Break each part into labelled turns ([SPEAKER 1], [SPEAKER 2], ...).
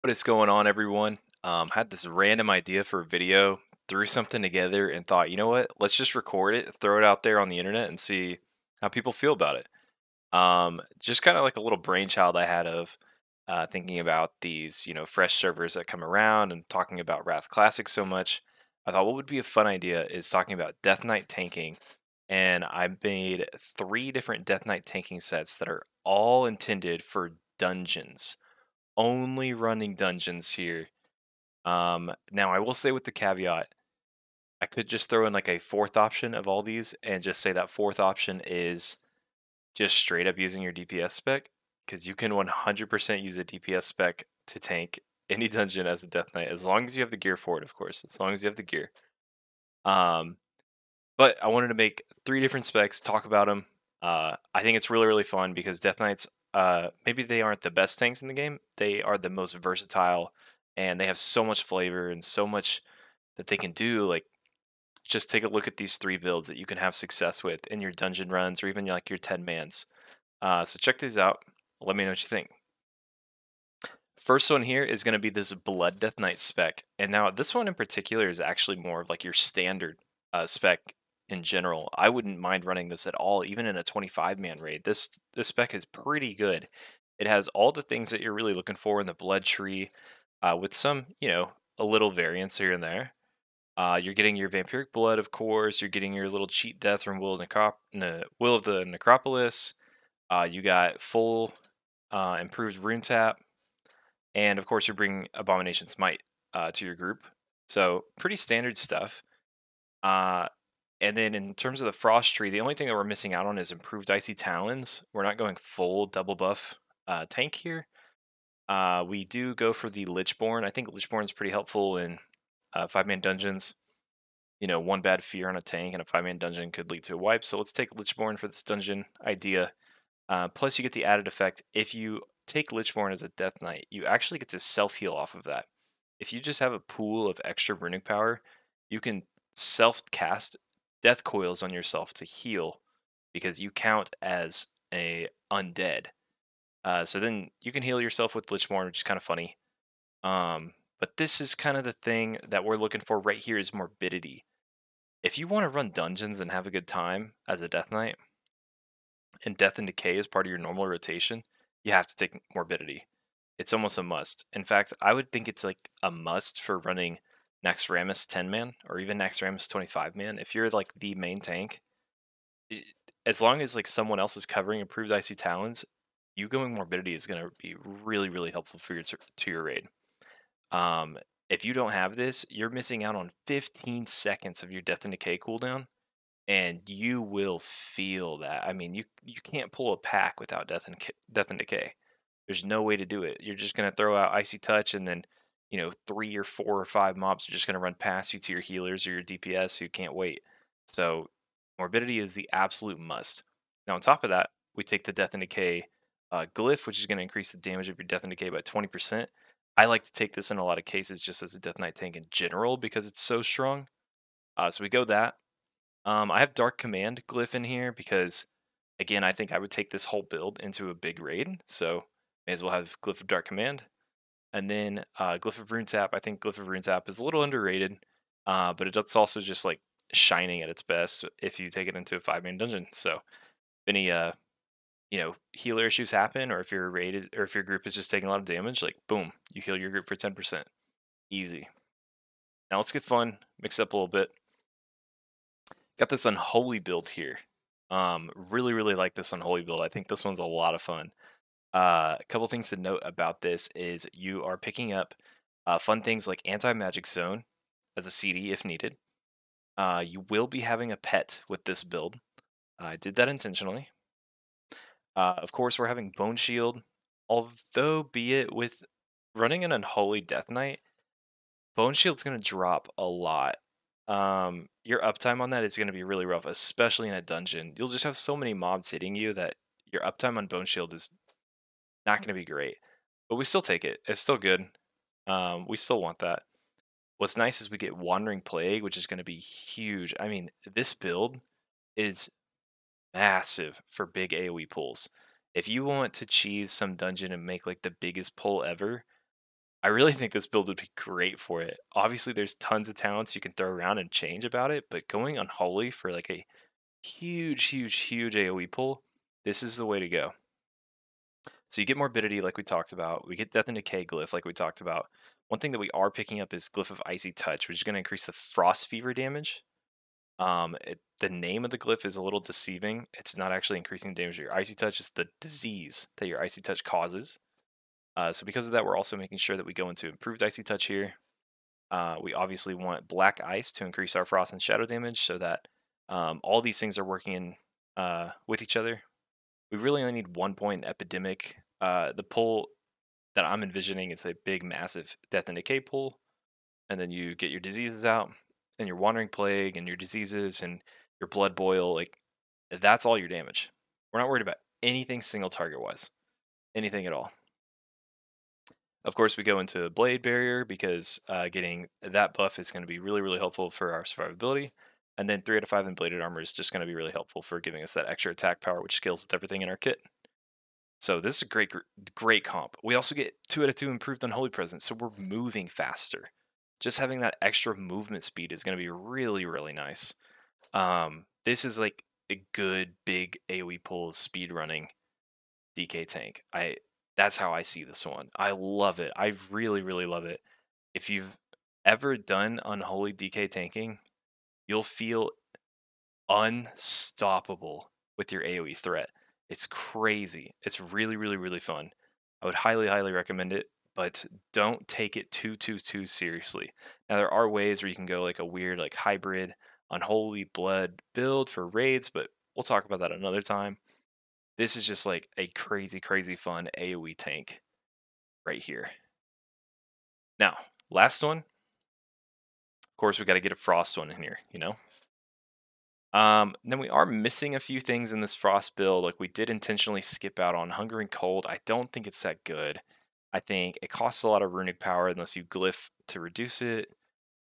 [SPEAKER 1] What is going on, everyone? Had this random idea for a video, threw something together, and thought, you know what? Let's just record it, throw it out there on the internet, and see how people feel about it. Just kind of like a little brainchild I had of thinking about these, fresh servers that come around and talking about Wrath Classic so much. I thought what would be a fun idea is talking about Death Knight tanking, and I made three different Death Knight tanking sets that are all intended for dungeons, only running dungeons here. Now I will say with the caveat, I could just throw in like a fourth option of all these and just say that fourth option is just straight up using your DPS spec, because you can 100% use a DPS spec to tank any dungeon as a Death Knight, as long as you have the gear for it, of course, as long as you have the gear. Um, but I wanted to make three different specs, talk about them. I think it's really, really fun because Death Knights, maybe they aren't the best tanks in the game. They are the most versatile, and they have so much flavor and so much that they can do. Like, just take a look at these three builds that you can have success with in your dungeon runs or even like your 10 mans. So check these out. Let me know what you think. First one here is going to be this Blood Death Knight spec. And now this one in particular is actually more of like your standard spec in general. I wouldn't mind running this at all, even in a 25-man raid. This spec is pretty good. It has all the things that you're really looking for in the blood tree, with some, a little variance here and there. You're getting your vampiric blood, of course. You're getting your little cheat death from Will of the Necropolis. You got full improved rune tap, and of course, you're bringing Abomination's Might to your group. So pretty standard stuff. Uh, and then in terms of the Frost Tree, the only thing that we're missing out on is improved Icy Talons. We're not going full double buff tank here. We do go for the Lichborn. I think Lichborn's pretty helpful in 5-man dungeons. One bad fear on a tank and a 5-man dungeon could lead to a wipe. So let's take Lichborn for this dungeon idea. Plus, you get the added effect. If you take Lichborn as a Death Knight, you actually get to self heal off of that. If you just have a pool of extra runic power, you can self cast death coils on yourself to heal because you count as a undead. So then you can heal yourself with Lichborn, which is kind of funny. But this is kind of the thing that we're looking for right here is morbidity. If you want to run dungeons and have a good time as a Death Knight, and Death and Decay is part of your normal rotation, you have to take Morbidity. It's almost a must. In fact, I would think it's like a must for running Naxxramas 10 man or even Naxxramas 25 man. If you're like the main tank, i- as long as like someone else is covering improved Icy Talons, you going Morbidity is going to be really, really helpful for to your raid. Um, if you don't have this, you're missing out on 15 seconds of your Death and Decay cooldown, and you will feel that. I mean, you can't pull a pack without Death and Decay. There's no way to do it. You're just gonna throw out Icy Touch, and then 3 or 4 or 5 mobs are just gonna run past you to your healers or your DPS who can't wait. So Morbidity is the absolute must. Now on top of that, we take the Death and Decay glyph, which is going to increase the damage of your Death and Decay by 20%. I like to take this in a lot of cases just as a Death Knight tank in general because it's so strong. So we go that. I have Dark Command glyph in here because, again, I think I would take this whole build into a big raid. So may as well have Glyph of Dark Command. And then Glyph of Rune Tap. I think Glyph of Rune Tap is a little underrated, but it's also just like shining at its best if you take it into a 5-man dungeon. So if any healer issues happen, or if your raid is, or if your group is just taking a lot of damage, like boom, you heal your group for 10%. Easy. Now let's get fun, mix up a little bit. Got this Unholy build here. Really, really like this Unholy build. I think this one's a lot of fun. A couple things to note about this is you are picking up fun things like Anti-Magic Zone as a CD if needed. You will be having a pet with this build. I did that intentionally. Of course, we're having Bone Shield, although be it with running an Unholy Death Knight, Bone Shield's going to drop a lot. Your uptime on that is going to be really rough, especially in a dungeon. You'll just have so many mobs hitting you that your uptime on Bone Shield is not going to be great. But we still take it. It's still good. We still want that. What's nice is we get Wandering Plague, which is going to be huge. I mean, this build is massive for big AoE pulls. If you want to cheese some dungeon and make like the biggest pull ever, I really think this build would be great for it. Obviously, there's tons of talents you can throw around and change about it, but going Unholy for like a huge, huge, huge AoE pull, this is the way to go. So you get morbidity like we talked about. We get death and decay glyph like we talked about. One thing that we are picking up is glyph of icy touch, which is going to increase the frost fever damage. The name of the glyph is a little deceiving. It's not actually increasing the damage of your icy touch; it's the disease that your icy touch causes. So because of that, we're also making sure that we go into improved icy touch here. We obviously want black ice to increase our frost and shadow damage, so that all these things are working in with each other. We really only need 1 point epidemic. The pull that I'm envisioning is a big, massive death and decay pull, and then you get your diseases out, and your wandering plague, and your diseases, and your blood boil. Like that's all your damage. We're not worried about anything single target wise, anything at all. Of course, we go into blade barrier because getting that buff is going to be really, really helpful for our survivability. And then 3 out of 5 in bladed armor is just going to be really helpful for giving us that extra attack power, which scales with everything in our kit. So this is a great comp. We also get 2 out of 2 improved Unholy Presence, so we're moving faster. Just having that extra movement speed is going to be really, really nice. This is like a good big AoE pull speed running DK tank. That's how I see this one. I love it. I really, really love it. If you've ever done Unholy DK tanking, you'll feel unstoppable with your AoE threat. It's crazy. It's really, really, really fun. I would highly, highly recommend it, but don't take it too seriously. Now there are ways where you can go like a weird like hybrid unholy blood build for raids, but we'll talk about that another time. This is just like a crazy, crazy fun AoE tank right here. Now, last one. Of course, we got to get a frost one in here, you know? Then we are missing a few things in this frost build. Like we did intentionally skip out on hunger and cold. I don't think it's that good. I think it costs a lot of runic power unless you glyph to reduce it.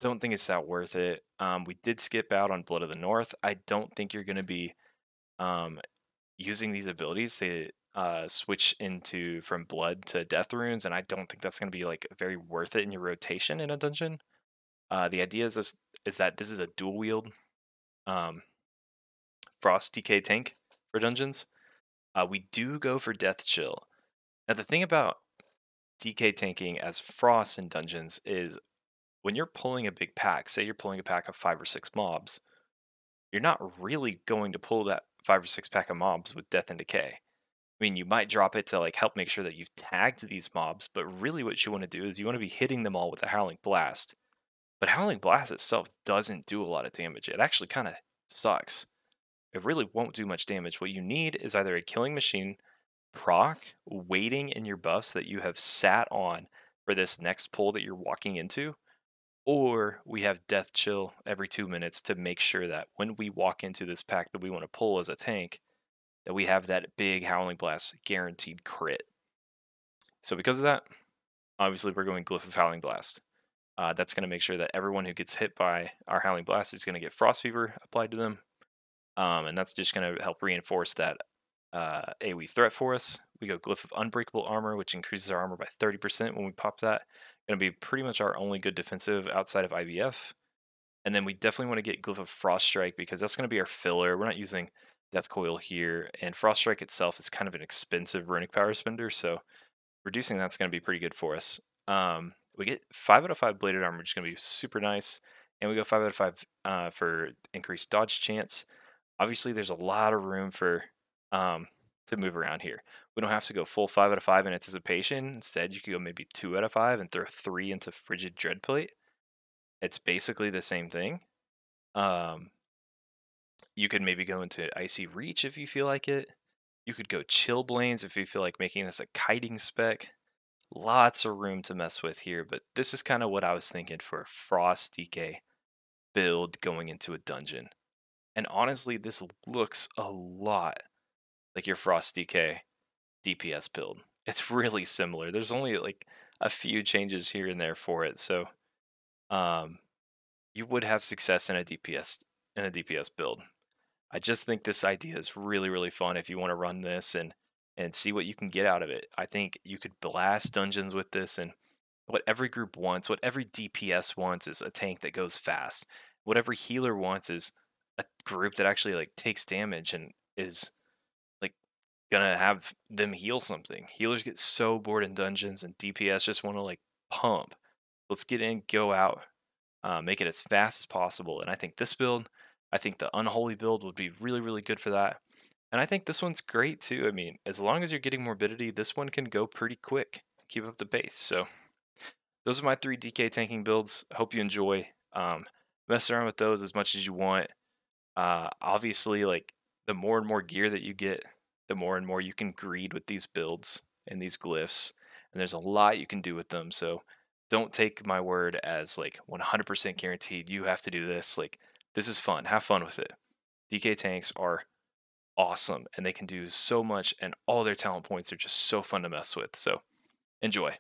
[SPEAKER 1] Don't think it's that worth it. We did skip out on blood of the north. I don't think you're going to be um, using these abilities to switch into from blood to death runes, and I don't think that's going to be like very worth it in your rotation in a dungeon. The idea is that this is a dual wield um, frost DK tank for dungeons. We do go for death chill. Now the thing about DK tanking as frost in dungeons is when you're pulling a big pack, say you're pulling a pack of 5 or 6 mobs, you're not really going to pull that 5 or 6 pack of mobs with death and decay. I mean, you might drop it to like help make sure that you've tagged these mobs, but really what you want to do is you want to be hitting them all with a Howling Blast. But Howling Blast itself doesn't do a lot of damage. It actually kind of sucks. It really won't do much damage. What you need is either a Killing Machine, proc, waiting in your buffs that you have sat on for this next pull that you're walking into, or we have Death Chill every 2 minutes to make sure that when we walk into this pack that we want to pull as a tank, that we have that big Howling Blast guaranteed crit. So because of that, obviously we're going Glyph of Howling Blast. That's going to make sure that everyone who gets hit by our Howling Blast is going to get Frost Fever applied to them. And that's just going to help reinforce that AoE threat for us. We go Glyph of Unbreakable Armor, which increases our armor by 30% when we pop that. Going to be pretty much our only good defensive outside of IVF. And then we definitely want to get Glyph of Frost Strike because that's going to be our filler. We're not using Death Coil here, and Frost Strike itself is kind of an expensive runic power spender, so reducing that's going to be pretty good for us. We get 5 out of 5 bladed armor, which is going to be super nice, and we go 5 out of 5 for increased dodge chance. Obviously, there's a lot of room for to move around here. We don't have to go full 5 out of 5 in anticipation. Instead, you could go maybe 2 out of 5 and throw 3 into Frigid Dreadplate. It's basically the same thing. You could maybe go into Icy Reach if you feel like it. You could go Chill Blains if you feel like making this a kiting spec. Lots of room to mess with here, but this is kind of what I was thinking for a Frost DK build going into a dungeon. And honestly, this looks a lot like your Frost DK DPS build. It's really similar. There's only like a few changes here and there for it, so um, you would have success in a DPS build. I just think this idea is really, really fun if you want to run this and see what you can get out of it. I think you could blast dungeons with this, and what every group wants, what every DPS wants is a tank that goes fast. What every healer wants is a group that actually like takes damage and is like gonna have them heal something. Healers get so bored in dungeons, and DPS just want to like pump. Let's get in, go out, make it as fast as possible. And I think this build, I think the Unholy build would be really, really good for that. And I think this one's great too. I mean, as long as you're getting morbidity, this one can go pretty quick. Keep up the pace. So those are my three DK tanking builds. Hope you enjoy. Mess around with those as much as you want. Obviously, like the more and more gear that you get, the more and more you can greed with these builds and these glyphs. And there's a lot you can do with them. So don't take my word as like 100% guaranteed you have to do this. Like, this is fun. Have fun with it. DK tanks are awesome and they can do so much, and all their talent points are just so fun to mess with. So enjoy.